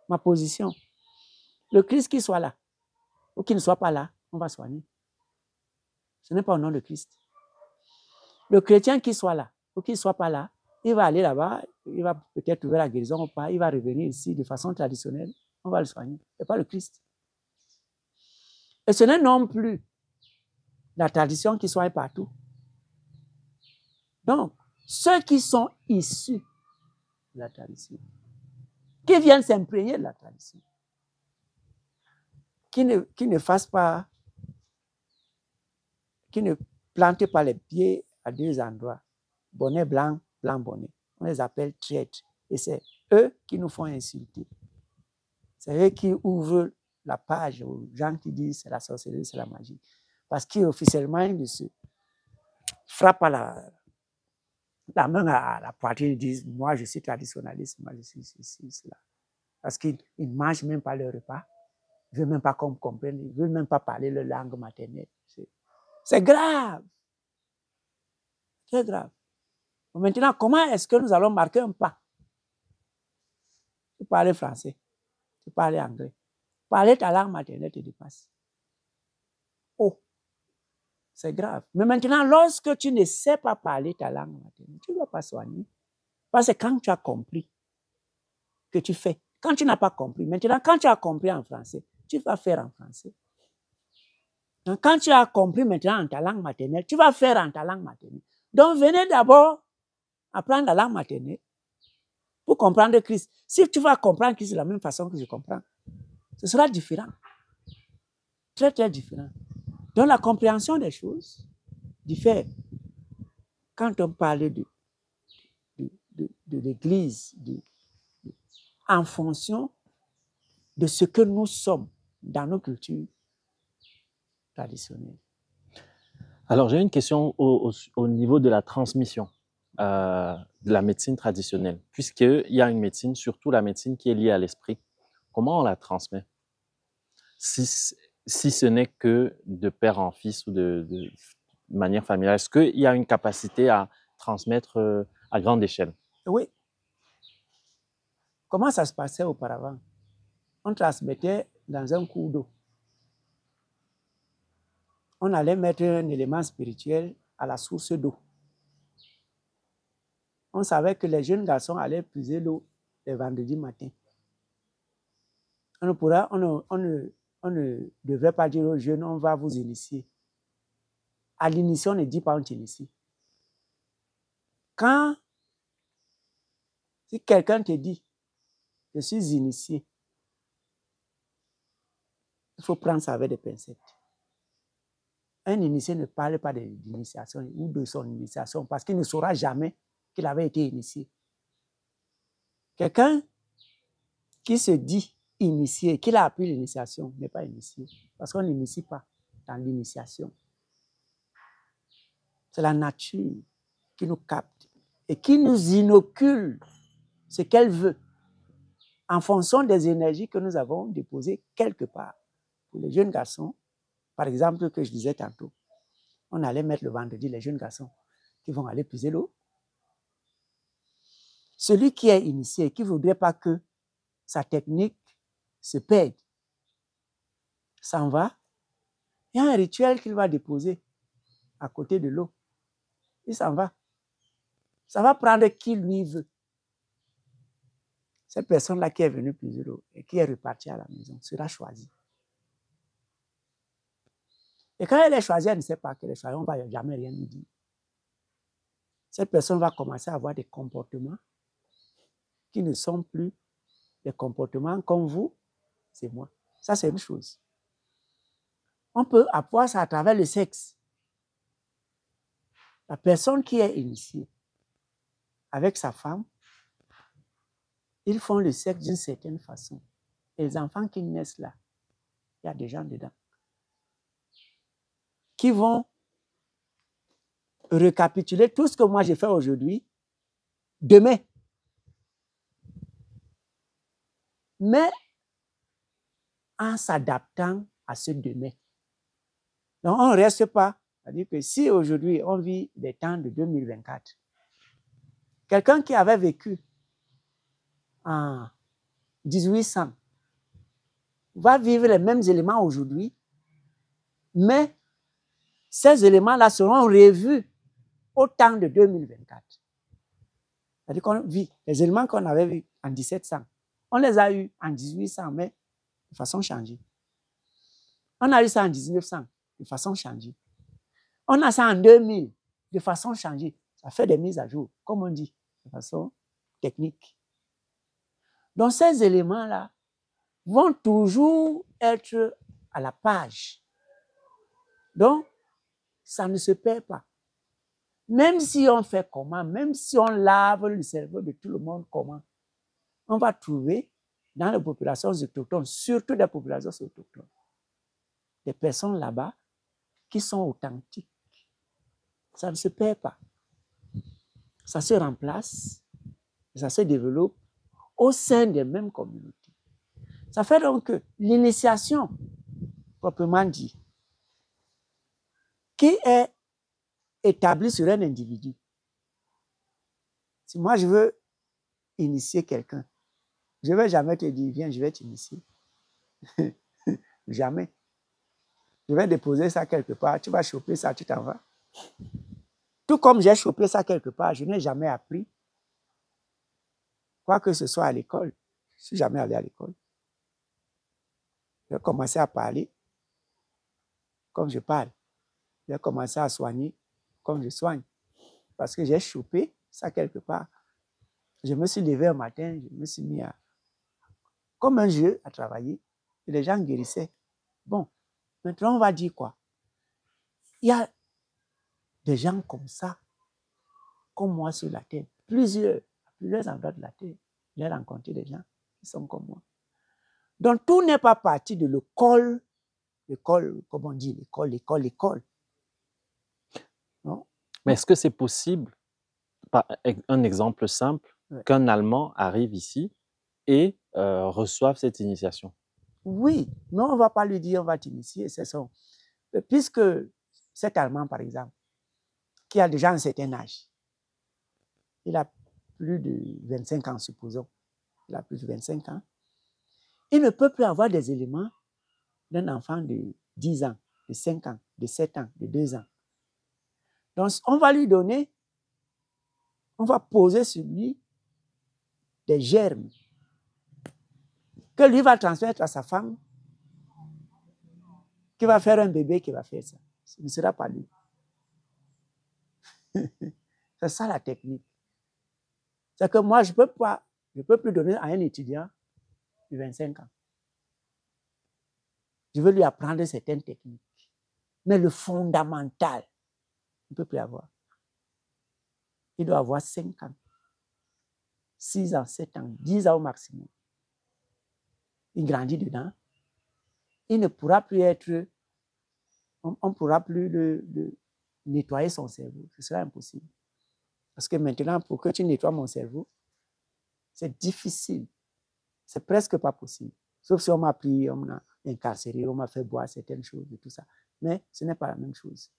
ma position. Le Christ qui soit là, ou qui ne soit pas là, on va soigner. Ce n'est pas au nom de Christ. Le chrétien qui soit là, ou qui ne soit pas là, il va aller là-bas, il va peut-être trouver la guérison ou pas, il va revenir ici de façon traditionnelle, on va le soigner. Ce n'est pas le Christ. Et ce n'est non plus la tradition qui soigne partout. Donc, ceux qui sont issus de la tradition, qui viennent s'imprégner de la tradition, qui ne fassent pas, qui ne plantent pas les pieds à deux endroits, bonnet blanc, blanc bonnet. On les appelle traîtres. Et c'est eux qui nous font insulter. C'est eux qui ouvrent la page aux gens qui disent c'est la sorcellerie, c'est la magie. Parce qu'officiellement, ils se frappent à la main à la poitrine et disent moi je suis traditionnaliste, moi je suis ceci, cela. Parce qu'ils ne mangent même pas leur repas, ils ne veulent même pas qu'on comprenne, ils ne veulent même pas parler leur langue maternelle. C'est grave. Très grave. Maintenant, comment est-ce que nous allons marquer un pas? Tu parles français, tu parles anglais. Parler ta langue maternelle te dépasse. Oh, c'est grave. Mais maintenant, lorsque tu ne sais pas parler ta langue maternelle, tu ne dois pas soigner. Parce que quand tu as compris que tu fais, quand tu n'as pas compris, maintenant, quand tu as compris en français, tu vas faire en français. Donc, quand tu as compris maintenant en ta langue maternelle, tu vas faire en ta langue maternelle. Donc, venez d'abord apprendre la langue maternelle pour comprendre Christ. Si tu vas comprendre Christ de la même façon que je comprends, ce sera différent. Très, très différent. Donc, la compréhension des choses diffère. Quand on parle de l'Église, en fonction de ce que nous sommes dans nos cultures traditionnelles. Alors, j'ai une question au niveau de la transmission de la médecine traditionnelle. Puisqu'il y a une médecine, surtout la médecine qui est liée à l'esprit, comment on la transmet? Si ce n'est que de père en fils ou de manière familiale, est-ce qu'il y a une capacité à transmettre à grande échelle? Oui. Comment ça se passait auparavant? On transmettait dans un cours d'eau. On allait mettre un élément spirituel à la source d'eau. On savait que les jeunes garçons allaient puiser l'eau le vendredi matin. On ne devrait pas dire aux jeunes, on va vous initier. À l'initiation, on ne dit pas on t'initie. Si quelqu'un te dit, je suis initié, il faut prendre ça avec des pincettes. Un initié ne parle pas d'initiation ou de son initiation parce qu'il ne saura jamais qu'il avait été initié. Quelqu'un qui se dit initié, qu'il a appris l'initiation, n'est pas initié parce qu'on n'initie pas dans l'initiation. C'est la nature qui nous capte et qui nous inocule ce qu'elle veut en fonction des énergies que nous avons déposées quelque part. Pour les jeunes garçons, par exemple, que je disais tantôt, on allait mettre le vendredi les jeunes garçons qui vont aller puiser l'eau. Celui qui est initié, qui ne voudrait pas que sa technique se perde, s'en va. Il y a un rituel qu'il va déposer à côté de l'eau. Il s'en va. Ça va prendre qui lui veut. Cette personne-là qui est venue puiser l'eau et qui est repartie à la maison sera choisie. Et quand elle est choisie, elle ne sait pas qu'elle est choisie, on ne va jamais rien lui dire. Cette personne va commencer à avoir des comportements qui ne sont plus des comportements comme vous, c'est moi. Ça, c'est une chose. On peut avoir ça à travers le sexe. La personne qui est initiée avec sa femme, ils font le sexe d'une certaine façon. Et les enfants qui naissent là, il y a des gens dedans qui vont récapituler tout ce que moi j'ai fait aujourd'hui, demain. Mais en s'adaptant à ce demain. Donc, on ne reste pas. C'est-à-dire que si aujourd'hui, on vit des temps de 2024, quelqu'un qui avait vécu en 1800 va vivre les mêmes éléments aujourd'hui, mais ces éléments-là seront revus au temps de 2024. C'est-à-dire qu'on vit les éléments qu'on avait vus en 1700. On les a eus en 1800, mais de façon changée. On a eu ça en 1900, de façon changée. On a ça en 2000, de façon changée. Ça fait des mises à jour, comme on dit, de façon technique. Donc, ces éléments-là vont toujours être à la page. Donc, ça ne se perd pas. Même si on fait comment, même si on lave le cerveau de tout le monde comment, on va trouver dans les populations autochtones, surtout des populations autochtones, des personnes là-bas qui sont authentiques. Ça ne se perd pas. Ça se remplace, ça se développe au sein des mêmes communautés. Ça fait donc que l'initiation, proprement dit, qui est établie sur un individu. Si moi je veux initier quelqu'un, je ne vais jamais te dire, viens, je vais t'initier. Jamais. Je vais déposer ça quelque part, tu vas choper ça, tu t'en vas. Tout comme j'ai chopé ça quelque part, je n'ai jamais appris, quoi que ce soit à l'école. Je ne suis jamais allé à l'école. J'ai commencé à parler comme je parle. J'ai commencé à soigner comme je soigne. Parce que j'ai chopé ça quelque part. Je me suis levé un matin, je me suis mis à, comme un jeu à travailler, et les gens guérissaient. Bon, maintenant on va dire quoi? Il y a des gens comme ça, comme moi sur la terre, plusieurs endroits de la terre. J'ai rencontré des gens qui sont comme moi. Donc tout n'est pas parti de l'école, comme on dit, l'école. Non? Mais est-ce que c'est possible, un exemple simple, Ouais. qu'un Allemand arrive ici et reçoive cette initiation? Oui, mais on ne va pas lui dire on va t'initier, c'est son. Puisque cet Allemand, par exemple, qui a déjà un certain âge, il a plus de 25 ans, supposons, il a plus de 25 ans, il ne peut plus avoir des éléments d'un enfant de 10 ans, de 5 ans, de 7 ans, de 2 ans. Donc, on va lui donner, on va poser sur lui des germes que lui va transmettre à sa femme, qui va faire un bébé qui va faire ça. Ce ne sera pas lui. C'est ça la technique. C'est que moi, je ne peux plus donner à un étudiant de 25 ans. Je veux lui apprendre certaines techniques. Mais le fondamental, il ne peut plus avoir. Il doit avoir 5 ans, 6 ans, 7 ans, 10 ans au maximum. Il grandit dedans. Il ne pourra plus être, on ne pourra plus le nettoyer son cerveau. Ce sera impossible. Parce que maintenant, pour que tu nettoies mon cerveau, c'est difficile. C'est presque pas possible. Sauf si on m'a pris, on m'a incarcéré, on m'a fait boire certaines choses et tout ça. Mais ce n'est pas la même chose.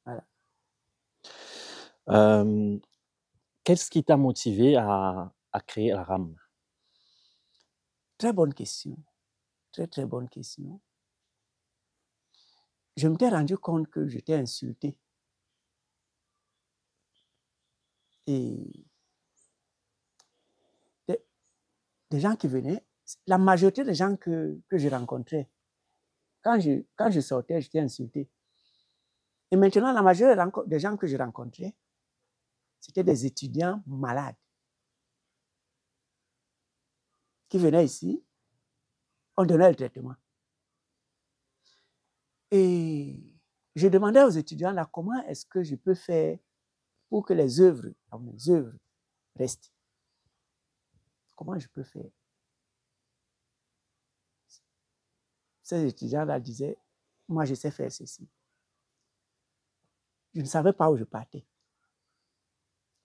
Voilà. Qu'est-ce qui t'a motivé à créer la RAM? Très bonne question. Très, très bonne question. Je m'étais rendu compte que j'étais insulté. Et des gens qui venaient, la majorité des gens que je rencontrais, quand je sortais, j'étais insulté. Et maintenant, la majorité des gens que je rencontrais, c'était des étudiants malades qui venaient ici, on donnait le traitement. Et je demandais aux étudiants là, comment est-ce que je peux faire pour que les œuvres, mes œuvres restent. Comment je peux faire? Ces étudiants-là disaient, moi je sais faire ceci. Je ne savais pas où je partais.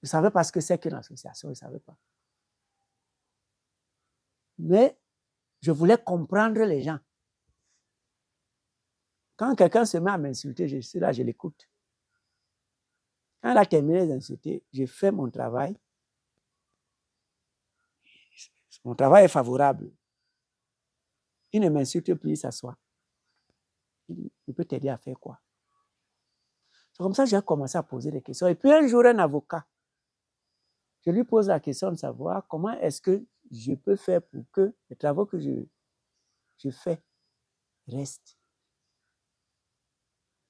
Je ne savais pas ce que c'est qu'une association, je ne savais pas. Mais je voulais comprendre les gens. Quand quelqu'un se met à m'insulter, je suis là, je l'écoute. Quand elle a terminé d'insulter, je fais mon travail. Mon travail est favorable. Il ne m'insulte plus, il s'assoit. Il dit, je peux t'aider à faire quoi? C'est comme ça que j'ai commencé à poser des questions. Et puis un jour, un avocat, je lui pose la question de savoir comment est-ce que je peux faire pour que les travaux que je fais restent.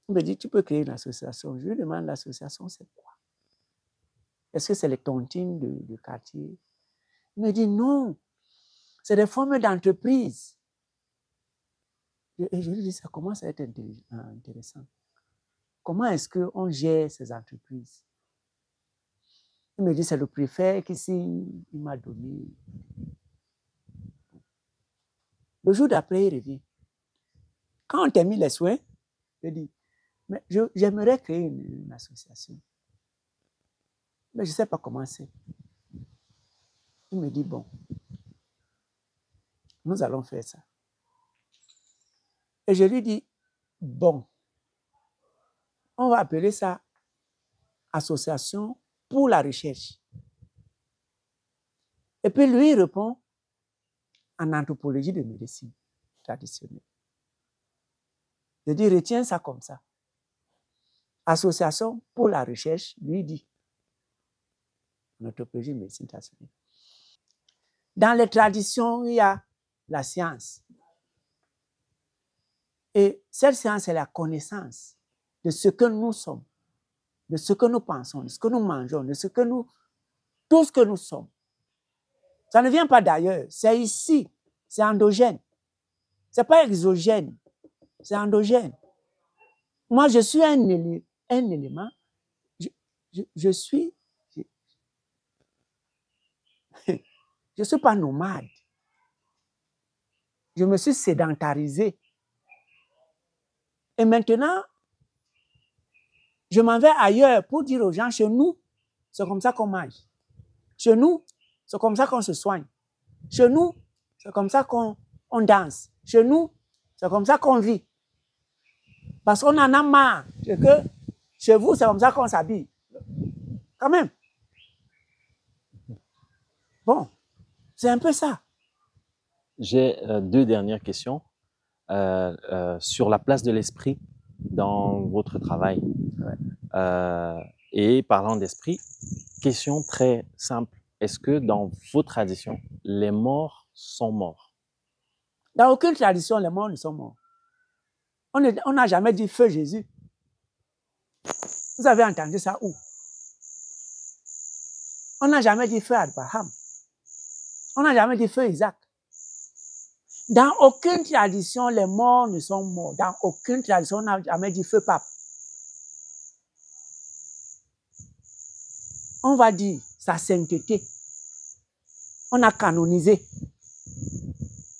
Il me dit, tu peux créer une association. Je lui demande, l'association, c'est quoi? Est-ce que c'est les tontines du quartier? Il me dit, non, c'est des formes d'entreprise. Et je lui dis, ça commence à être intéressant. Comment est-ce qu'on gère ces entreprises? Il me dit, c'est le préfet qui il m'a donné. Le jour d'après, il revient. Quand on termine les soins, je dis, mais j'aimerais créer une association. Mais je ne sais pas comment c'est. Il me dit, bon, nous allons faire ça. Et je lui dis, bon, on va appeler ça Association pour la recherche. Et puis lui, il répond en anthropologie de médecine traditionnelle. Je dis, retiens ça comme ça. Association pour la recherche, lui dit, en anthropologie de médecine traditionnelle. Dans les traditions, il y a la science. Et cette science, c'est la connaissance de ce que nous sommes, de ce que nous pensons, de ce que nous mangeons, de tout ce que nous sommes. Ça ne vient pas d'ailleurs, c'est ici, c'est endogène. Ce n'est pas exogène, c'est endogène. Moi, je suis un élément, je suis pas nomade. Je me suis sédentarisé. Et maintenant, je m'en vais ailleurs pour dire aux gens, chez nous, c'est comme ça qu'on mange. Chez nous, c'est comme ça qu'on se soigne. Chez nous, c'est comme ça qu'on danse. Chez nous, c'est comme ça qu'on vit. Parce qu'on en a marre que chez vous, c'est comme ça qu'on s'habille. Quand même. Bon, c'est un peu ça. J'ai deux dernières questions sur la place de l'esprit dans votre travail. Ouais. Et parlant d'esprit, question très simple. Est-ce que dans vos traditions, les morts sont morts? Dans aucune tradition, les morts ne sont morts. On n'a jamais dit feu Jésus. Vous avez entendu ça où? On n'a jamais dit feu Abraham. On n'a jamais dit feu Isaac. Dans aucune tradition, les morts ne sont morts. Dans aucune tradition, on n'a jamais dit feu pape. On va dire sa sainteté. On a canonisé.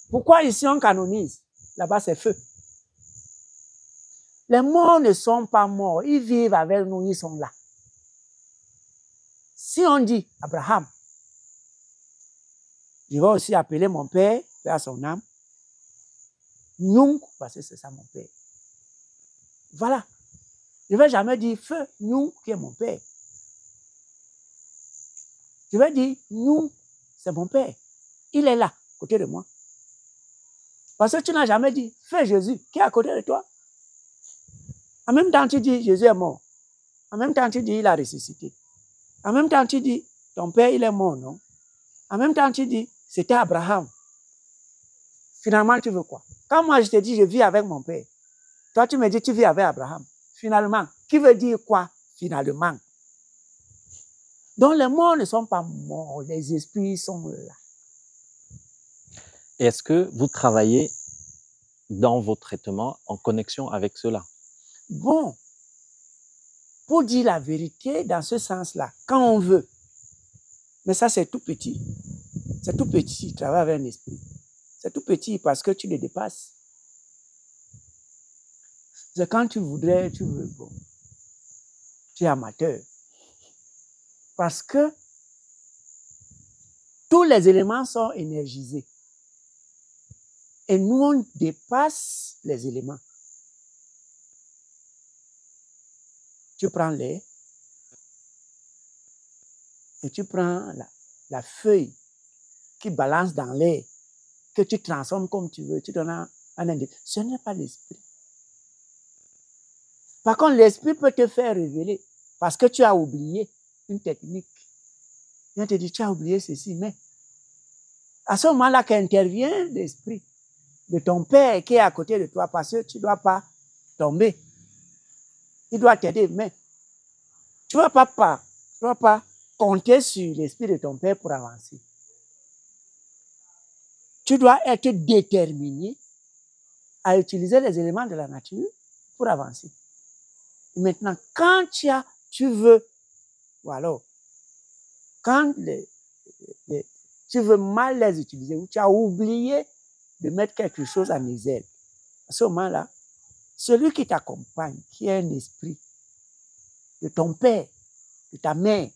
Pourquoi ici on canonise? Là-bas, c'est feu. Les morts ne sont pas morts. Ils vivent avec nous, ils sont là. Si on dit Abraham, je vais aussi appeler mon père, père à son âme, Nyung, parce que c'est ça mon père. Voilà. Je ne vais jamais dire feu Nyung, qui est mon père. Je vais dire Nyung, c'est mon père. Il est là, à côté de moi. Parce que tu n'as jamais dit feu Jésus, qui est à côté de toi. En même temps, tu dis Jésus est mort. En même temps, tu dis il a ressuscité. En même temps, tu dis ton père, il est mort, non? En même temps, tu dis c'était Abraham. Finalement, tu veux quoi? Quand moi, je te dis je vis avec mon père, toi, tu me dis tu vis avec Abraham. Finalement, qui veut dire quoi, finalement? Donc, les morts ne sont pas morts, les esprits sont là. Est-ce que vous travaillez dans vos traitements en connexion avec cela? Bon, pour dire la vérité dans ce sens-là, quand on veut, mais ça c'est tout petit. C'est tout petit, travailler avec un esprit. C'est tout petit parce que tu le dépasses. C'est quand tu voudrais, tu veux, bon, tu es amateur. Parce que tous les éléments sont énergisés. Et nous, on dépasse les éléments. Tu prends l'air et tu prends la feuille qui balance dans l'air, que tu transformes comme tu veux, tu donnes un indice. Ce n'est pas l'esprit. Par contre, l'esprit peut te faire révéler parce que tu as oublié une technique. Il te dit, tu as oublié ceci, mais à ce moment-là qu'intervient l'esprit de ton père qui est à côté de toi parce que tu ne dois pas tomber. Il doit t'aider, mais tu ne dois pas compter sur l'esprit de ton père pour avancer. Tu dois être déterminé à utiliser les éléments de la nature pour avancer. Et maintenant, quand tu veux, ou alors, quand tu veux mal les utiliser, ou tu as oublié de mettre quelque chose à mes ailes, à ce moment-là, celui qui t'accompagne, qui est un esprit de ton père, de ta mère,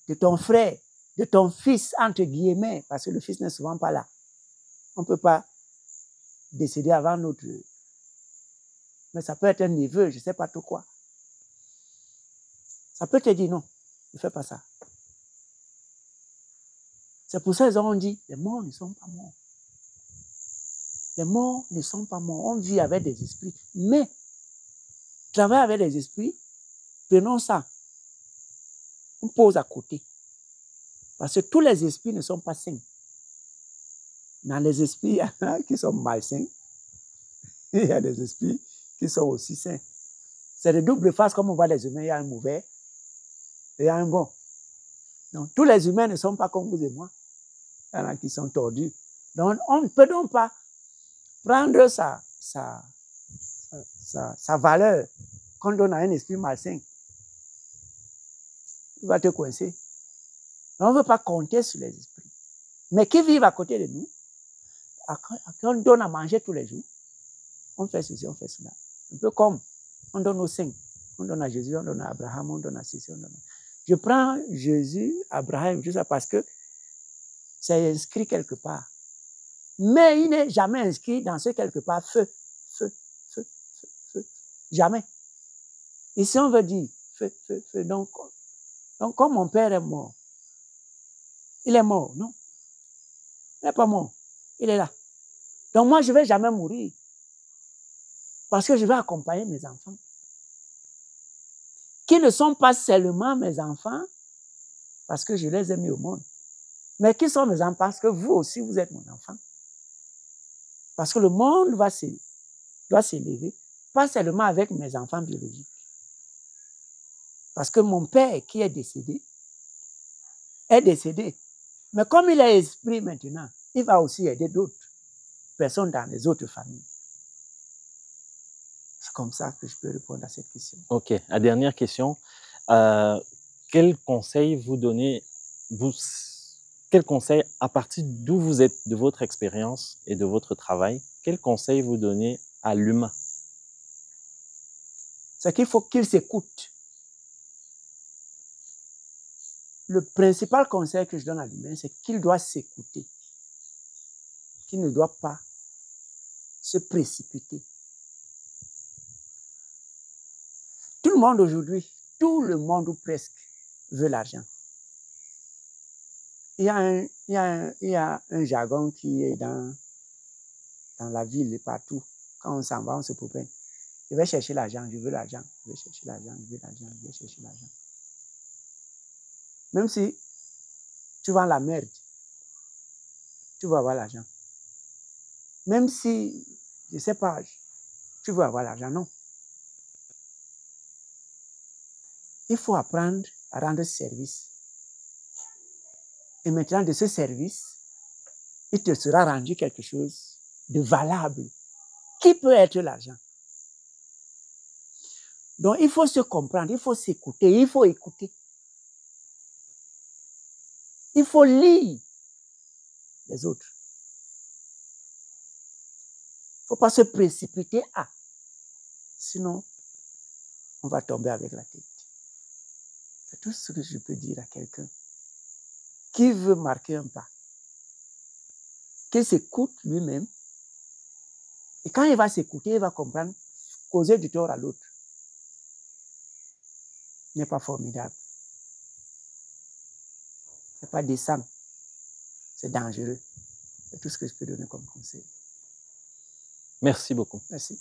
de ton frère, de ton fils, entre guillemets, parce que le fils n'est souvent pas là. On ne peut pas décéder avant notre... Mais ça peut être un neveu, je ne sais pas tout quoi. Ça peut te dire non, ne fais pas ça. C'est pour ça qu'ils ont dit, les morts ne sont pas morts. Les morts ne sont pas morts. On vit avec des esprits. Mais, travailler avec des esprits, prenons ça. On pose à côté. Parce que tous les esprits ne sont pas sains. Dans les esprits, il y en a qui sont malsains. Il y a des esprits qui sont aussi sains. C'est de double face, comme on voit les humains, il y a un mauvais et il y a un bon. Donc, tous les humains ne sont pas comme vous et moi. Il y en a qui sont tordus. Donc, on ne peut donc pas prendre sa valeur qu'on donne à un esprit malsain. Il va te coincer. On ne veut pas compter sur les esprits. Mais qui vivent à côté de nous, à qui on donne à manger tous les jours, on fait ceci, on fait cela. Un peu comme on donne aux saints. On donne à Jésus, on donne à Abraham, on donne à ceci, on donne à... Je prends Jésus, Abraham, tout ça parce que c'est inscrit quelque part. Mais il n'est jamais inscrit dans ce quelque part feu, feu, feu, feu, feu. Jamais. Ici, on veut dire feu, feu, feu. Donc comme mon père est mort, il est mort, non? Il n'est pas mort. Il est là. Donc moi, je ne vais jamais mourir. Parce que je vais accompagner mes enfants. Qui ne sont pas seulement mes enfants, parce que je les ai mis au monde. Mais qui sont mes enfants parce que vous aussi, vous êtes mon enfant. Parce que le monde doit s'élever, pas seulement avec mes enfants biologiques. Parce que mon père qui est décédé. Mais comme il est esprit maintenant, il va aussi aider d'autres personnes dans les autres familles. C'est comme ça que je peux répondre à cette question. Ok, la dernière question. Quel conseil vous donnez, quel conseil, à partir d'où vous êtes, de votre expérience et de votre travail, quel conseil vous donnez à l'humain? C'est qu'il faut qu'il s'écoute. Le principal conseil que je donne à l'humain, c'est qu'il doit s'écouter. Qu'il ne doit pas se précipiter. Tout le monde aujourd'hui, tout le monde ou presque, veut l'argent. Il y a un jargon qui est dans la ville et partout. Quand on s'en va, on se promène. Je vais chercher l'argent, je veux l'argent, je vais chercher l'argent, je veux l'argent, je vais chercher l'argent. Même si tu vends la merde, tu vas avoir l'argent. Même si, je ne sais pas, tu veux avoir l'argent, non. Il faut apprendre à rendre service. Et maintenant, de ce service, il te sera rendu quelque chose de valable. qui peut être l'argent? Donc, il faut se comprendre, il faut s'écouter, il faut écouter. Il faut lire les autres. Il ne faut pas se précipiter à. Sinon, on va tomber avec la tête. C'est tout ce que je peux dire à quelqu'un qui veut marquer un pas. Qu'il s'écoute lui-même. Et quand il va s'écouter, il va comprendre, causer du tort à l'autre n'est pas formidable. Ce n'est pas décent. C'est dangereux. C'est tout ce que je peux donner comme conseil. Merci beaucoup. Merci.